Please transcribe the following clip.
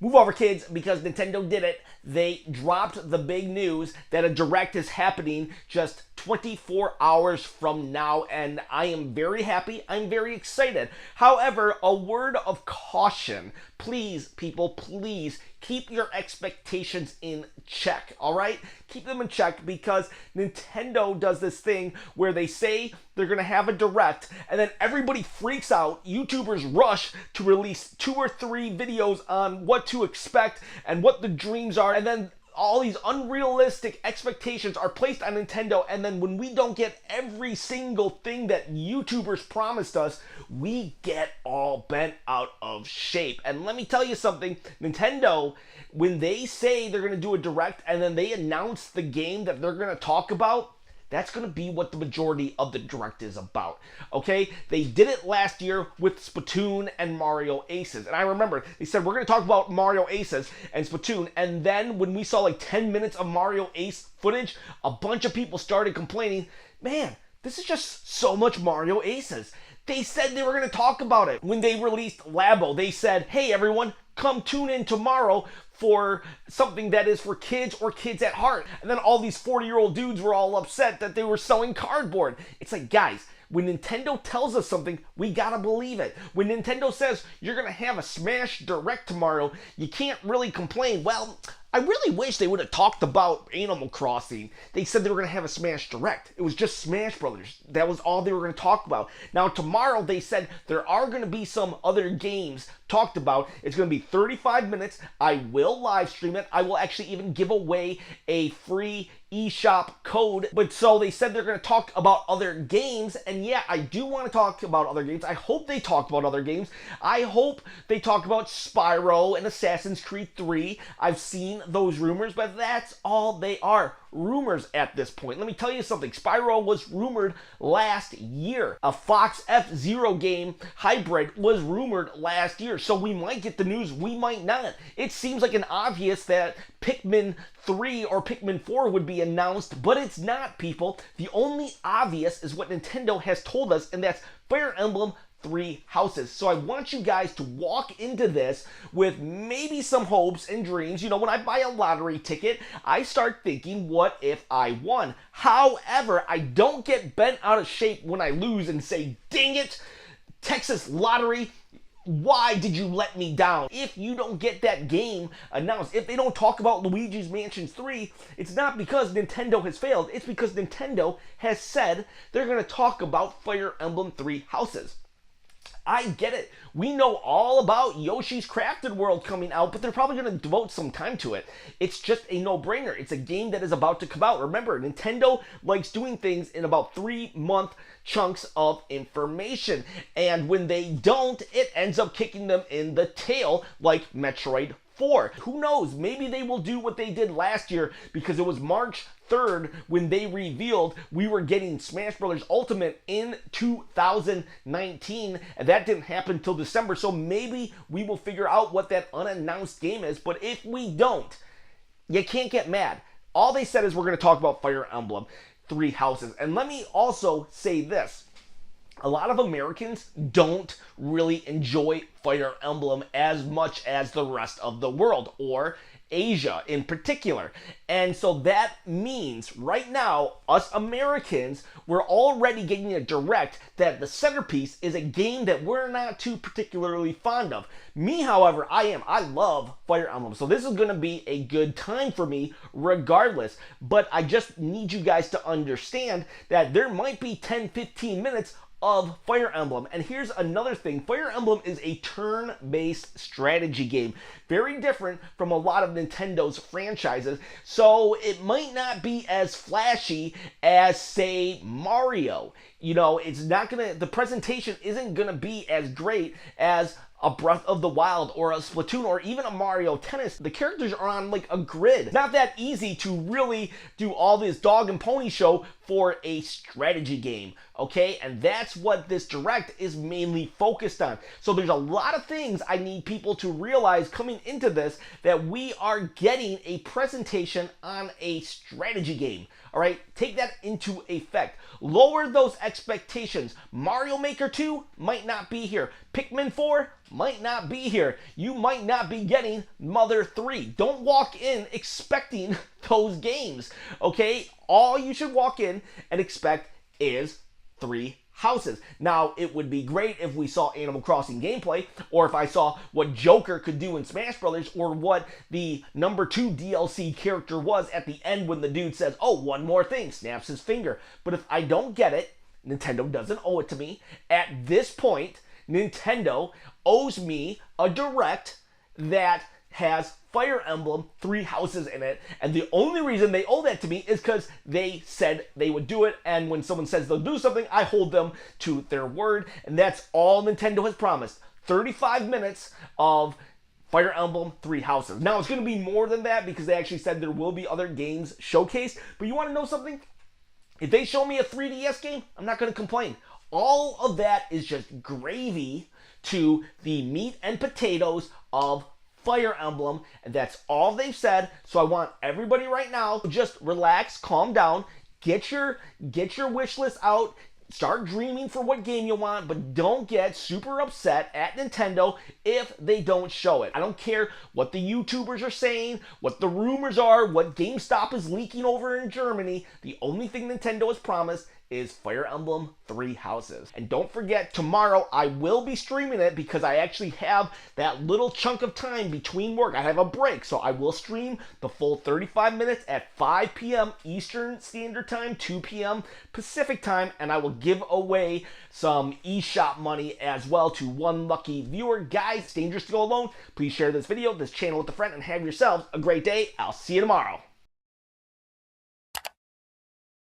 Move over, kids, because Nintendo did it. They dropped the big news that a Direct is happening just 24 hours from now, and I am very happy. I'm very excited. However, a word of caution. Please, people, please keep your expectations in check, all right? Keep them in check because Nintendo does this thing where they say they're going to have a Direct, and then everybody freaks out. YouTubers rush to release 2 or 3 videos on what to expect and what the dreams are, and then all these unrealistic expectations are placed on Nintendo, and then when we don't get every single thing that YouTubers promised us, we get all bent out of shape. And let me tell you something, Nintendo, when they say they're going to do a Direct and then they announce the game that they're going to talk about, that's going to be what the majority of the Direct is about, okay? They did it last year with Splatoon and Mario Aces. And I remember, they said, we're going to talk about Mario Aces and Splatoon. And then when we saw like 10 minutes of Mario Ace footage, a bunch of people started complaining, man, this is just so much Mario Aces. They said they were going to talk about it. When they released Labo, they said, hey, everyone, come tune in tomorrow for something that is for kids or kids at heart. And then all these 40-year-old dudes were all upset that they were selling cardboard. It's like, guys, when Nintendo tells us something, we gotta believe it. When Nintendo says you're gonna have a Smash Direct tomorrow, you can't really complain. Well, I really wish they would have talked about Animal Crossing. They said they were going to have a Smash Direct. It was just Smash Brothers. That was all they were going to talk about. Now, tomorrow, they said there are going to be some other games talked about. It's going to be 35 minutes. I will live stream it. I will actually even give away a free eShop code. But so they said they're going to talk about other games. And yeah, I do want to talk about other games. I hope they talk about other games. I hope they talk about Spyro and Assassin's Creed 3. I've seen those rumors, but that's all they are. Rumors at this point. Let me tell you something. Spyro was rumored last year. A Fox F-Zero game hybrid was rumored last year. So we might get the news, we might not. It seems like an obvious that Pikmin 3 or Pikmin 4 would be announced, but it's not, people. The only obvious is what Nintendo has told us, and that's Fire Emblem 3 Houses. So I want you guys to walk into this with maybe some hopes and dreams. You know, when I buy a lottery ticket, I start thinking, what if I won? However, I don't get bent out of shape when I lose and say, dang it, Texas Lottery, why did you let me down? If you don't get that game announced, if they don't talk about Luigi's Mansion 3, it's not because Nintendo has failed. It's because Nintendo has said they're going to talk about Fire Emblem 3 Houses. I get it. We know all about Yoshi's Crafted World coming out, but they're probably going to devote some time to it. It's just a no-brainer. It's a game that is about to come out. Remember, Nintendo likes doing things in about 3-month chunks of information. And when they don't, it ends up kicking them in the tail like Metroid 4. Who knows? Maybe they will do what they did last year because it was March 3rd when they revealed we were getting Smash Bros. Ultimate in 2019, and that didn't happen until December, so maybe we will figure out what that unannounced game is. But if we don't, you can't get mad. All they said is we're going to talk about Fire Emblem 3 Houses. And let me also say this. A lot of Americans don't really enjoy Fire Emblem as much as the rest of the world, or Asia in particular. And so that means right now, us Americans, we're already getting a Direct that the centerpiece is a game that we're not too particularly fond of. Me, however, I love Fire Emblem. So this is going to be a good time for me regardless. But I just need you guys to understand that there might be 10-15 minutes of Fire Emblem. And here's another thing. Fire Emblem is a turn-based strategy game. Very different from a lot of Nintendo's franchises. So it might not be as flashy as, say, Mario. You know, it's not gonna, the presentation isn't gonna be as great as a Breath of the Wild or a Splatoon or even a Mario Tennis. The characters are on like a grid. Not that easy to really do all this dog and pony show for a strategy game, okay? And that's what this Direct is mainly focused on. So there's a lot of things I need people to realize coming into this, that we are getting a presentation on a strategy game. All right, take that into effect. Lower those expectations. Mario Maker 2 might not be here. Pikmin 4 might not be here. You might not be getting Mother 3. Don't walk in expecting those games, okay? All you should walk in and expect is 3 houses. Now, it would be great if we saw Animal Crossing gameplay, or if I saw what Joker could do in Smash Brothers, or what the number 2 DLC character was at the end when the dude says, oh, one more thing, snaps his finger. But if I don't get it, Nintendo doesn't owe it to me. At this point, Nintendo owes me a Direct that has Fire Emblem 3 houses in it, and the only reason they owe that to me is because they said they would do it, and when someone says they'll do something, I hold them to their word, and that's all Nintendo has promised. 35 minutes of Fire Emblem 3 houses. Now, it's going to be more than that because they actually said there will be other games showcased, but you want to know something? If they show me a 3DS game, I'm not going to complain. All of that is just gravy to the meat and potatoes of Fire Emblem, and that's all they've said. So I want everybody right now to just relax, calm down, get your wish list out, start dreaming for what game you want, but don't get super upset at Nintendo if they don't show it. I don't care what the YouTubers are saying, what the rumors are, what GameStop is leaking over in Germany. The only thing Nintendo has promised is Fire Emblem 3 houses. And don't forget, tomorrow I will be streaming it because I actually have that little chunk of time between work. I have a break, so I will stream the full 35 minutes at 5 p.m. Eastern Standard Time, 2 p.m. Pacific Time, and I will give away some eShop money as well to one lucky viewer. Guys, it's dangerous to go alone. Please share this video, this channel with a friend, and have yourselves a great day. I'll see you tomorrow.